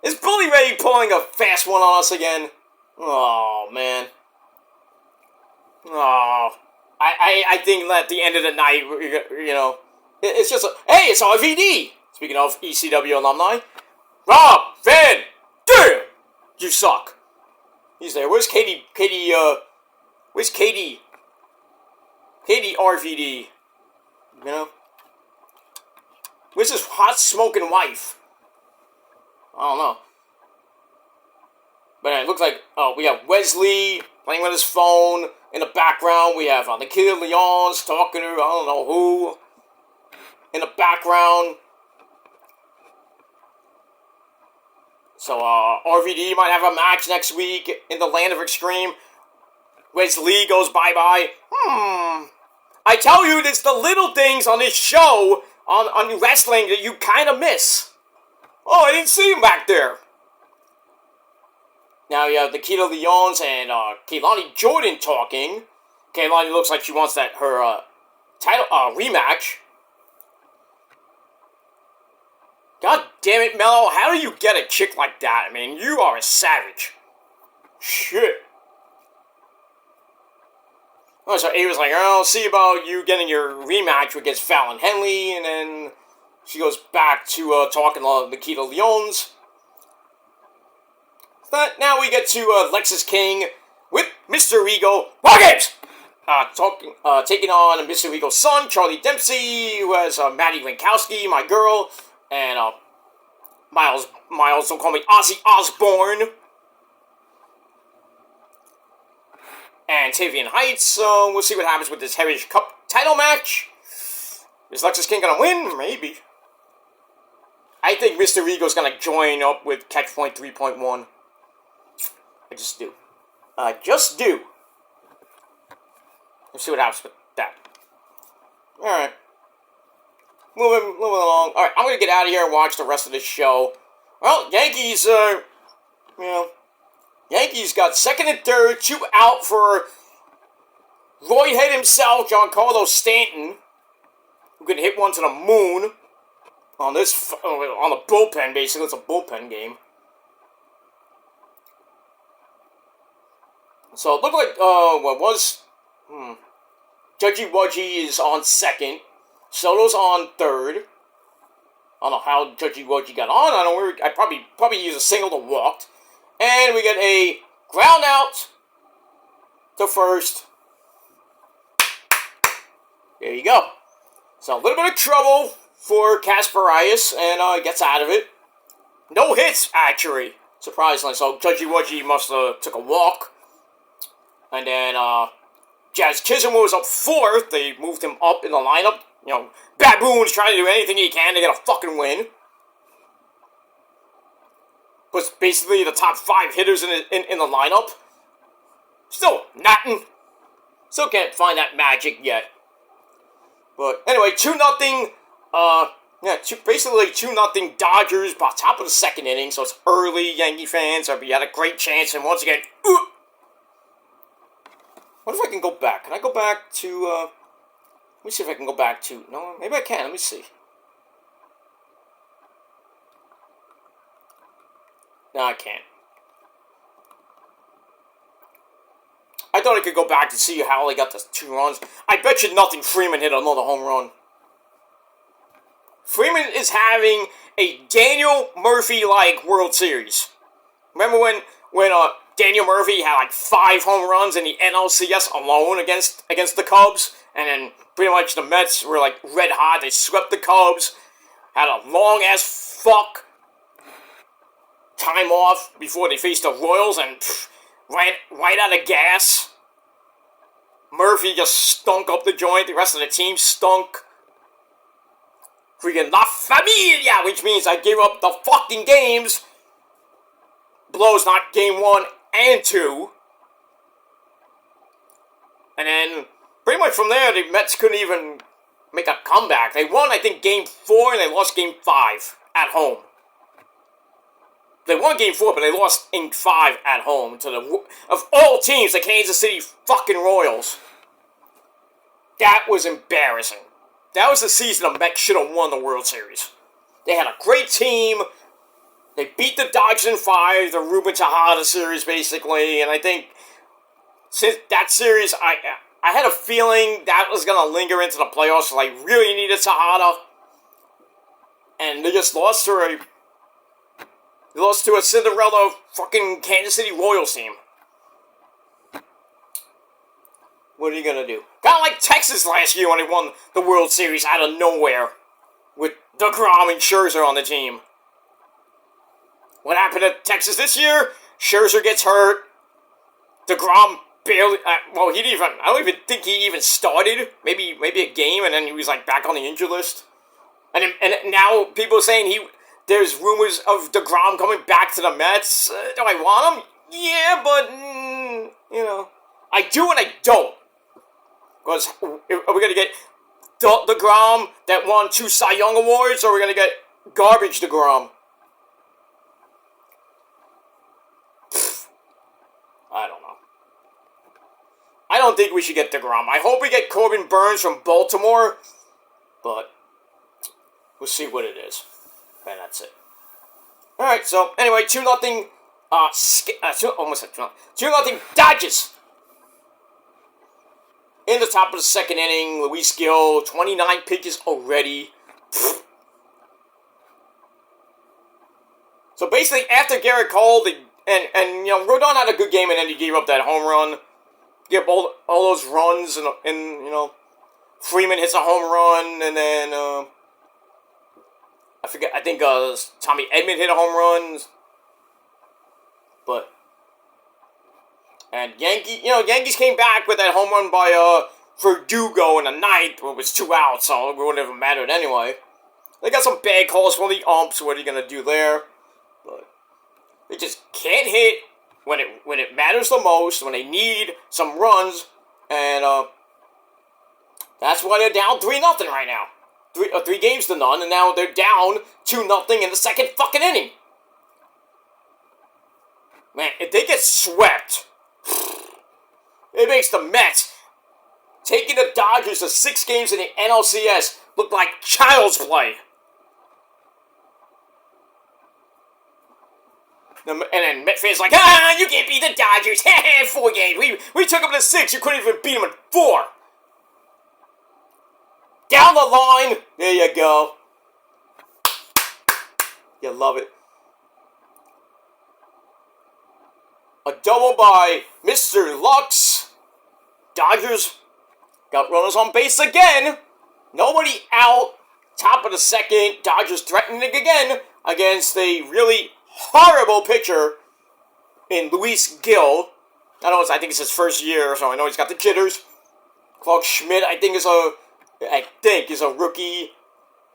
Speaker 1: Is Bully Ray pulling a fast one on us again? Oh, man. Oh. I think at the end of the night, it's just hey, it's RVD. Speaking of ECW alumni. Rob Van Dam! You suck. He's there. Where's Katie, where's Katie? Katie RVD. Where's his hot smoking wife? I don't know. But it looks like, we have Wesley playing with his phone. In the background, we have Nikita Lyons talking to, I don't know who. In the background. So, RVD might have a match next week in the Land of Extreme. Wesley goes bye-bye. I tell you, it's the little things on this show, on wrestling, that you kind of miss. Oh, I didn't see him back there. Now you have Nikita Lyons and Keilani Jordan talking. Keilani looks like she wants her title rematch. God damn it, Mello, how do you get a chick like that? I mean, you are a savage. Shit. Oh, so Ava's like, I'll see about you getting your rematch against Fallon Henley, and then she goes back to talking to Nikita Lyons. But now we get to Lexis King with Mr. Ego. War Games! Taking on Mr. Ego's son, Charlie Dempsey, who has Maddie Winkowski, my girl, and Miles, don't call me Ozzy Osbourne. And Tavian Heights, so we'll see what happens with this Heritage Cup title match. Is Lexis King gonna win? Maybe. I think Mr. Ego's gonna join up with Catchpoint 3.1. I just do. Let's see what happens with that. Alright. Moving along. Alright, I'm gonna get out of here and watch the rest of this show. Well, Yankees, Yankees got second and third, 2 out for Roydhead himself, Giancarlo Stanton, who can hit one to the moon on the bullpen, basically. It's a bullpen game. So it looked like, Judgy Wudgy is on second. Soto's on third. I don't know how Judgy Wudgy got on. I don't know. I probably use a single to walk. And we get a ground out to first. There you go. So a little bit of trouble for Kasperias, and gets out of it. No hits, actually, surprisingly. So Judgy Wudgy must have took a walk. And then Jazz Chisholm was up fourth. They moved him up in the lineup. You know, Baboon's trying to do anything he can to get a fucking win. Was basically the top 5 hitters in the lineup. Still nothing. Still can't find that magic yet. But anyway, 2-0. Basically 2-0 Dodgers by top of the second inning. So it's early, Yankee fans. We had a great chance, and once again, what if I can go back? Can I go back to? Let me see if I can go back to. No, maybe I can. Let me see. No, I can't. I thought I could go back to see how they got the 2 runs. I bet you nothing Freeman hit another home run. Freeman is having a Daniel Murphy-like World Series. Remember when Daniel Murphy had like 5 home runs in the NLCS alone against the Cubs, and then pretty much the Mets were like red hot. They swept the Cubs, had a long ass fuck time off before they faced the Royals, and right out of gas. Murphy just stunk up the joint. The rest of the team stunk. Freaking La Familia, which means I gave up the fucking games. Blows not game 1 and 2. And then, pretty much from there, the Mets couldn't even make a comeback. They won, I think, game 4, and they lost game 5 at home. They won game 4, but they lost in 5 at home to of all teams, the Kansas City fucking Royals. That was embarrassing. That was the season the Mets should have won the World Series. They had a great team. They beat the Dodgers in 5, the Ruben Tejada series, basically, and I think since that series, I had a feeling that was going to linger into the playoffs, so I really needed Tejada, and they just lost to a Cinderella fucking Kansas City Royals team. What are you going to do? Kind of like Texas last year when they won the World Series out of nowhere with DeGrom and Scherzer on the team. What happened to Texas this year? Scherzer gets hurt. DeGrom barely. I don't even think he even started. Maybe a game, and then he was like back on the injured list. And now people are saying there's rumors of DeGrom coming back to the Mets. Do I want him? Yeah, but I do and I don't. Because are we gonna get DeGrom that won 2 Cy Young awards, or are we gonna get garbage DeGrom? I don't know. I don't think we should get DeGrom. I hope we get Corbin Burns from Baltimore, but we'll see what it is. And that's it. Alright, so anyway, 2-0, 2-0 Dodgers. in the top of the second inning, Luis Gil, 29 pitches already. So basically, after Garrett Cole, Rodon had a good game, and then he gave up that home run. Gave up all those runs, and Freeman hits a home run, and then I think Tommy Edman hit a home run. And Yankees came back with that home run by Verdugo in the ninth, when it was 2 outs, so it wouldn't have mattered anyway. They got some bad calls from the umps. What are you gonna do there? But they just can't hit when it matters the most, when they need some runs, and that's why they're down 3-0 right now. 3 games to none, and now they're down 2-0 in the second fucking inning. Man, if they get swept, it makes the Mets taking the Dodgers to 6 games in the NLCS look like child's play. And then Met fans like, you can't beat the Dodgers. 4 games. We took them to 6. You couldn't even beat them in 4. Down the line. There you go. You love it. A double by Mr. Lux. Dodgers got runners on base again. Nobody out. Top of the second. Dodgers threatening again against a really horrible pitcher in Luis Gil. I think it's his first year, so I know he's got the jitters. Clark Schmidt, I think is a rookie.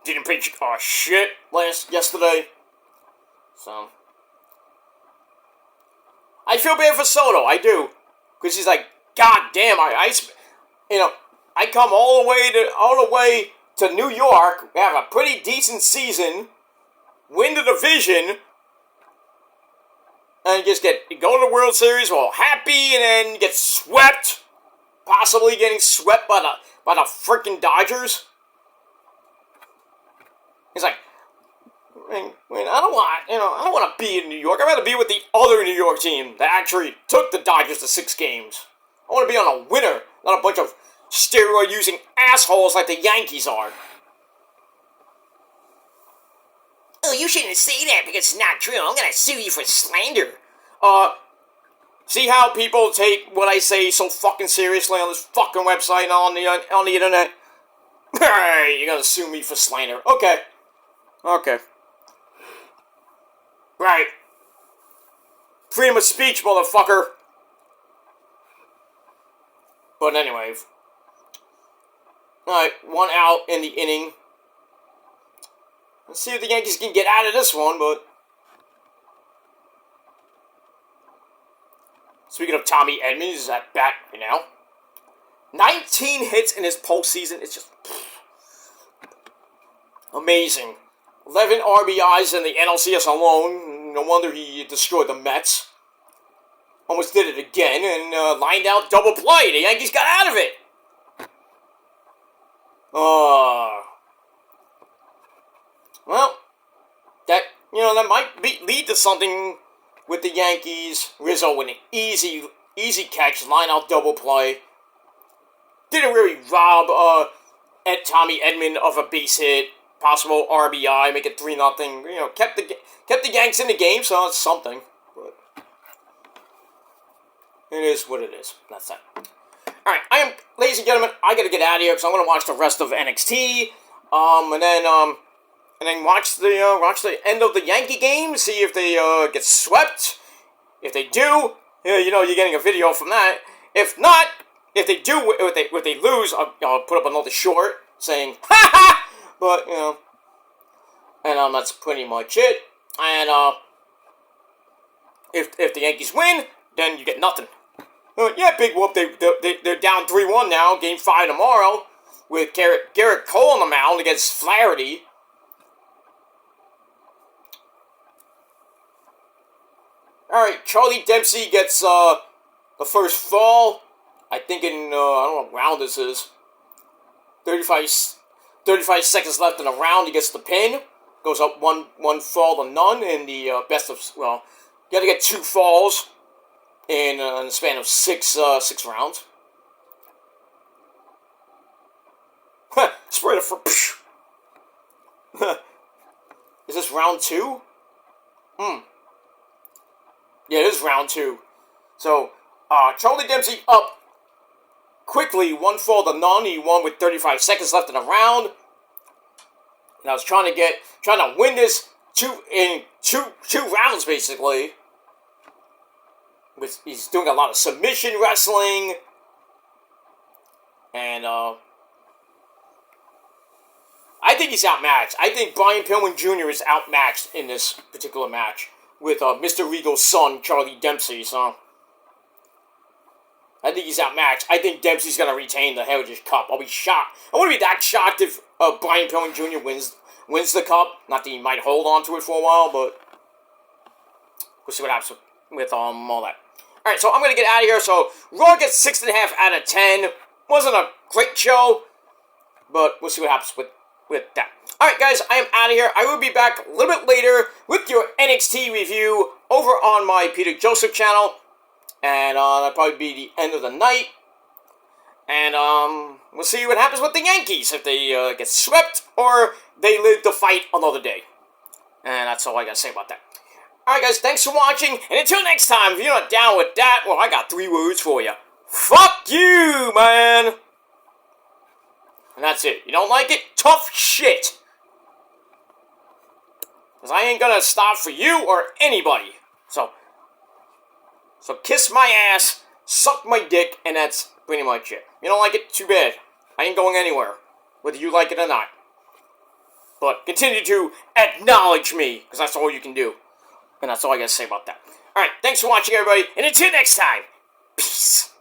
Speaker 1: Didn't pitch shit yesterday. So I feel bad for Soto, I do, because he's like, God damn, I come all the way to New York, have a pretty decent season, win the division, and just go to the World Series all happy, and then get swept, possibly getting swept by the freaking Dodgers. He's like, I don't want to be in New York. I'd rather be with the other New York team that actually took the Dodgers to 6 games. I want to be on a winner, not a bunch of steroid-using assholes like the Yankees are. Oh, you shouldn't say that because it's not true. I'm gonna sue you for slander. See how people take what I say so fucking seriously on this fucking website and on the internet? Hey, you're gonna sue me for slander. Okay. Right. Freedom of speech, motherfucker. But anyway. Alright, 1 out in the inning. Let's see if the Yankees can get out of this one, but... Speaking of Tommy Edman, he's at bat right now. 19 hits in his postseason. It's just... amazing. 11 RBIs in the NLCS alone. No wonder he destroyed the Mets. Almost did it again and lined out double play. The Yankees got out of it. Well, that might lead to something with the Yankees. Rizzo with an easy catch, line out double play. Didn't really rob Tommy Edman of a base hit, possible RBI, make it 3-0. Kept the Yanks in the game, so it's something. But it is what it is. That's that. All right, ladies and gentlemen, I gotta get out of here because I'm gonna watch the rest of NXT, and then watch the end of the Yankee game, see if they get swept. If they do, you're getting a video from that. If not, if they do, if they lose, I'll put up another short saying ha ha. But and that's pretty much it. And if the Yankees win, then you get nothing. Yeah, big whoop. They're down 3-1 now. Game 5 tomorrow with Garrett Cole on the mound against Flaherty. All right, Charlie Dempsey gets the first fall. I think in I don't know what round this is. 35 seconds left in the round. He gets the pin. Goes up one fall to none in the best of, well, you gotta get 2 falls in the span of 6 rounds. Spray the front. Is this round 2? Yeah, it is round 2. So, Charlie Dempsey up quickly, 1-4 to none. He won with 35 seconds left in the round. And I was trying to win this two rounds, basically. He's doing a lot of submission wrestling. And, I think he's outmatched. I think Brian Pillman Jr. is outmatched in this particular match with Mr. Regal's son, Charlie Dempsey, so I think he's outmatched. I think Dempsey's going to retain the Heritage Cup. I'll be shocked. I wouldn't be that shocked if Brian Pillman Jr. wins the cup. Not that he might hold on to it for a while, but we'll see what happens with all that. Alright, so I'm going to get out of here. So, Raw gets 6.5 out of 10. Wasn't a great show, but we'll see what happens with that. Alright guys, I am out of here. I will be back a little bit later with your NXT review over on my Peter Joseph channel. And that'll probably be the end of the night. And we'll see what happens with the Yankees. If they get swept or they live to fight another day. And that's all I gotta say about that. Alright guys, thanks for watching. And until next time, if you're not down with that, well, I got 3 words for you. Fuck you, man! And that's it. You don't like it? Tough shit. Because I ain't gonna stop for you or anybody. So kiss my ass, suck my dick, and that's pretty much it. You don't like it? Too bad. I ain't going anywhere. Whether you like it or not. But continue to acknowledge me. Because that's all you can do. And that's all I gotta say about that. Alright, thanks for watching everybody. And until next time. Peace.